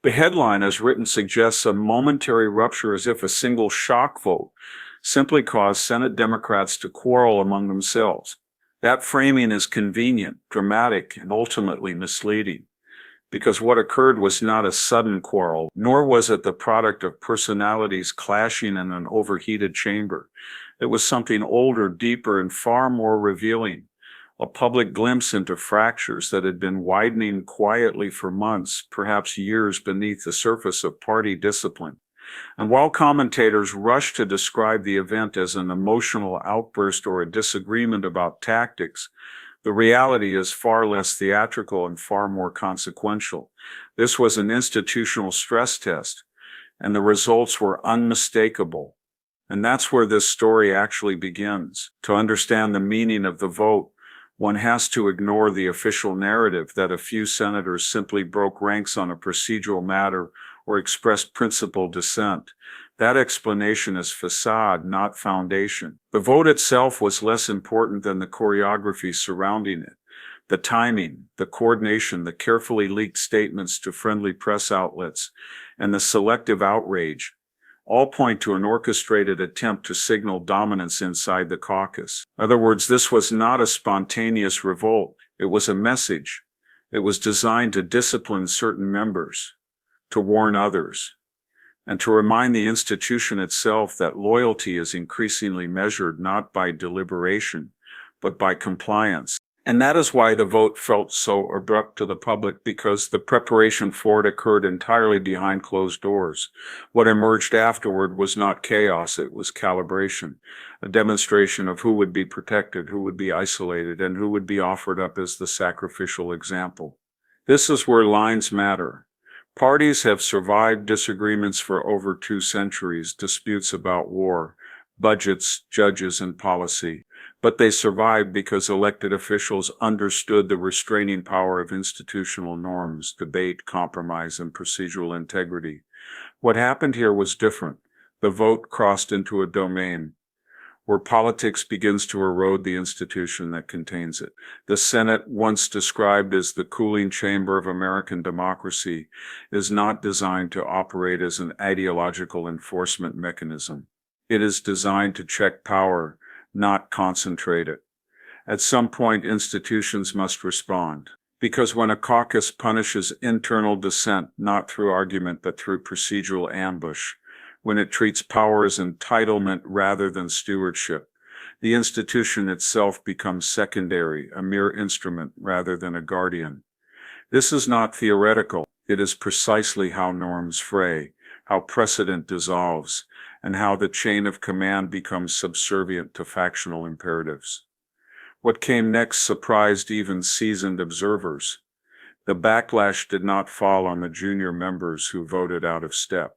The headline as written suggests a momentary rupture as if a single shock vote simply caused Senate Democrats to quarrel among themselves. That framing is convenient, dramatic, and ultimately misleading, because what occurred was not a sudden quarrel, nor was it the product of personalities clashing in an overheated chamber. It was something older, deeper, and far more revealing, a public glimpse into fractures that had been widening quietly for months, perhaps years, beneath the surface of party discipline. And while commentators rush to describe the event as an emotional outburst or a disagreement about tactics, the reality is far less theatrical and far more consequential. This was an institutional stress test, and the results were unmistakable. And that's where this story actually begins. To understand the meaning of the vote, one has to ignore the official narrative that a few senators simply broke ranks on a procedural matter or expressed principled dissent. That explanation is facade, not foundation. The vote itself was less important than the choreography surrounding it. The timing, the coordination, the carefully leaked statements to friendly press outlets, and the selective outrage all point to an orchestrated attempt to signal dominance inside the caucus. In other words, this was not a spontaneous revolt. It was a message. It was designed to discipline certain members, to warn others, and to remind the institution itself that loyalty is increasingly measured not by deliberation, but by compliance. And that is why the vote felt so abrupt to the public, because the preparation for it occurred entirely behind closed doors. What emerged afterward was not chaos, it was calibration, a demonstration of who would be protected, who would be isolated, and who would be offered up as the sacrificial example. This is where lines matter. Parties have survived disagreements for over 2 centuries, disputes about war, budgets, judges, and policy. But they survived because elected officials understood the restraining power of institutional norms, debate, compromise, and procedural integrity. What happened here was different. The vote crossed into a domain where politics begins to erode the institution that contains it. The Senate, once described as the cooling chamber of American democracy, is not designed to operate as an ideological enforcement mechanism. It is designed to check power, not concentrate it. At some point, institutions must respond, because when a caucus punishes internal dissent, not through argument but through procedural ambush, when it treats power as entitlement rather than stewardship, the institution itself becomes secondary, a mere instrument rather than a guardian. This is not theoretical. It is precisely how norms fray, how precedent dissolves, and how the chain of command becomes subservient to factional imperatives. What came next surprised even seasoned observers. The backlash did not fall on the junior members who voted out of step,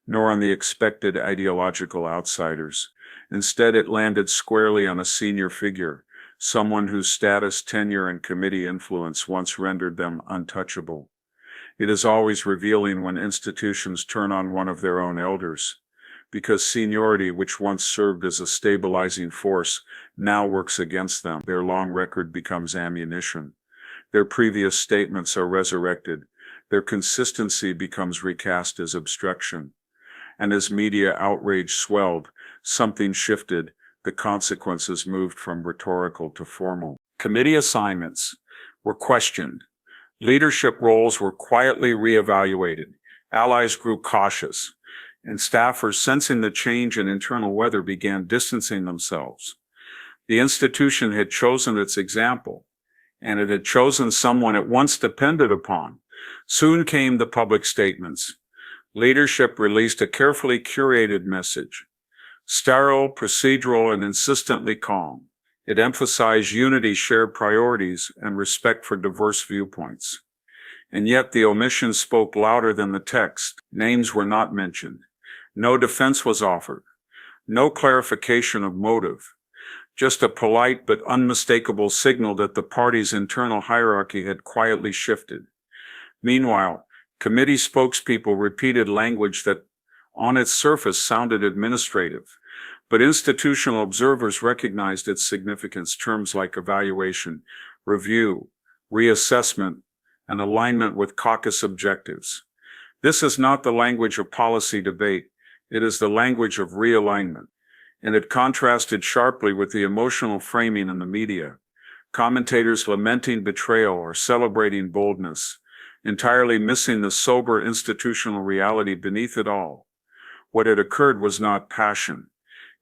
nor on the expected ideological outsiders. Instead, it landed squarely on a senior figure, someone whose status, tenure, and committee influence once rendered them untouchable. It is always revealing when institutions turn on one of their own elders, because seniority, which once served as a stabilizing force, now works against them. Their long record becomes ammunition. Their previous statements are resurrected. Their consistency becomes recast as obstruction. And as media outrage swelled, something shifted. The consequences moved from rhetorical to formal. Committee assignments were questioned. Leadership roles were quietly reevaluated. Allies grew cautious, and staffers, sensing the change in internal weather, began distancing themselves. The institution had chosen its example, and it had chosen someone it once depended upon. Soon came the public statements. Leadership released a carefully curated message, sterile, procedural, and insistently calm. It emphasized unity, shared priorities, and respect for diverse viewpoints. And yet the omission spoke louder than the text. Names were not mentioned. No defense was offered. No clarification of motive. Just a polite but unmistakable signal that the party's internal hierarchy had quietly shifted. Meanwhile, committee spokespeople repeated language that on its surface sounded administrative, but institutional observers recognized its significance. Terms like evaluation, review, reassessment, and alignment with caucus objectives. This is not the language of policy debate. It is the language of realignment. And it contrasted sharply with the emotional framing in the media. Commentators lamenting betrayal or celebrating boldness, entirely missing the sober institutional reality beneath it all. What had occurred was not passion.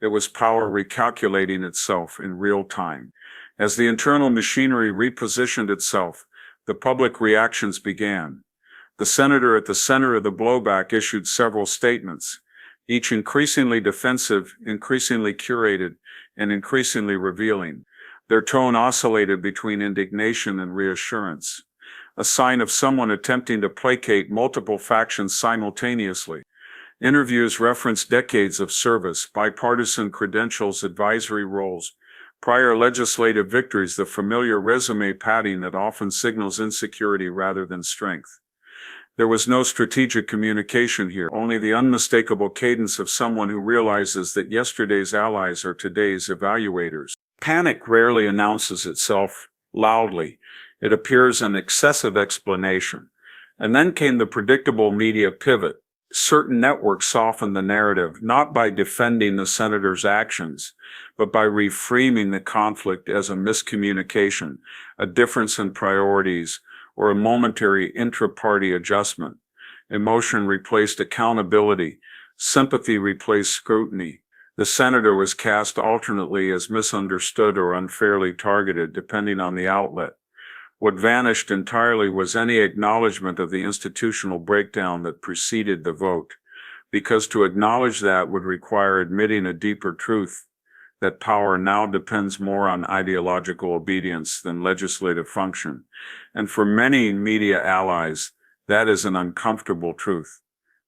It was power recalculating itself in real time. As the internal machinery repositioned itself, the public reactions began. The senator at the center of the blowback issued several statements, each increasingly defensive, increasingly curated, and increasingly revealing. Their tone oscillated between indignation and reassurance, a sign of someone attempting to placate multiple factions simultaneously. Interviews referenced decades of service, bipartisan credentials, advisory roles, prior legislative victories, the familiar resume padding that often signals insecurity rather than strength. There was no strategic communication here, only the unmistakable cadence of someone who realizes that yesterday's allies are today's evaluators. Panic rarely announces itself loudly. It appears an excessive explanation. And then came the predictable media pivot. Certain networks softened the narrative, not by defending the senator's actions, but by reframing the conflict as a miscommunication, a difference in priorities, or a momentary intra-party adjustment. Emotion replaced accountability. Sympathy replaced scrutiny. The senator was cast alternately as misunderstood or unfairly targeted, depending on the outlet. What vanished entirely was any acknowledgement of the institutional breakdown that preceded the vote, because to acknowledge that would require admitting a deeper truth, that power now depends more on ideological obedience than legislative function. And for many media allies, that is an uncomfortable truth.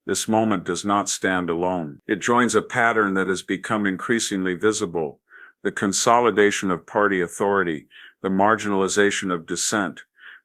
This moment does not stand alone. It joins a pattern that has become increasingly visible, the consolidation of party authority, the marginalization of dissent,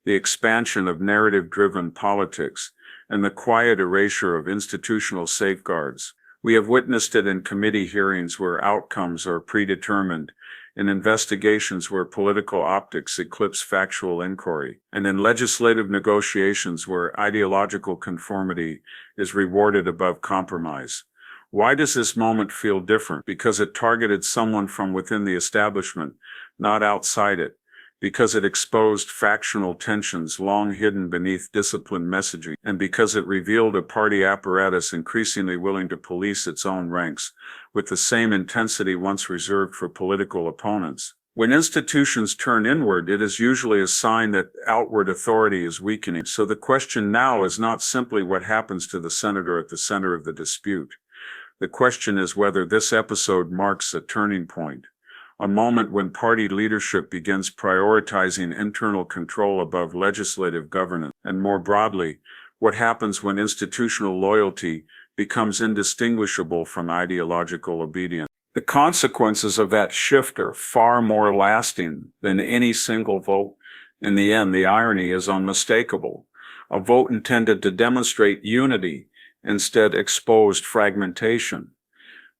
the expansion of narrative-driven politics, and the quiet erasure of institutional safeguards. We have witnessed it in committee hearings where outcomes are predetermined, in investigations where political optics eclipse factual inquiry, and in legislative negotiations where ideological conformity is rewarded above compromise. Why does this moment feel different? Because it targeted someone from within the establishment, not outside it. Because it exposed factional tensions long hidden beneath disciplined messaging, and because it revealed a party apparatus increasingly willing to police its own ranks with the same intensity once reserved for political opponents. When institutions turn inward, it is usually a sign that outward authority is weakening. So the question now is not simply what happens to the senator at the center of the dispute. The question is whether this episode marks a turning point. A moment when party leadership begins prioritizing internal control above legislative governance, and more broadly, what happens when institutional loyalty becomes indistinguishable from ideological obedience. The consequences of that shift are far more lasting than any single vote. In the end, the irony is unmistakable. A vote intended to demonstrate unity instead exposed fragmentation.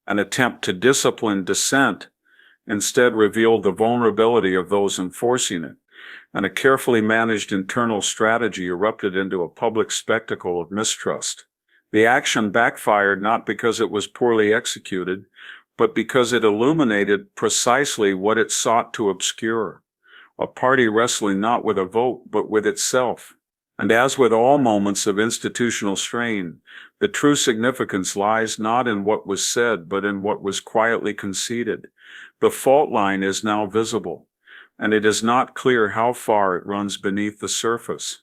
An attempt to discipline dissent instead revealed the vulnerability of those enforcing it, and a carefully managed internal strategy erupted into a public spectacle of mistrust. The action backfired not because it was poorly executed, but because it illuminated precisely what it sought to obscure, a party wrestling not with a vote, but with itself. And as with all moments of institutional strain, the true significance lies not in what was said, but in what was quietly conceded. The fault line is now visible, and it is not clear how far it runs beneath the surface.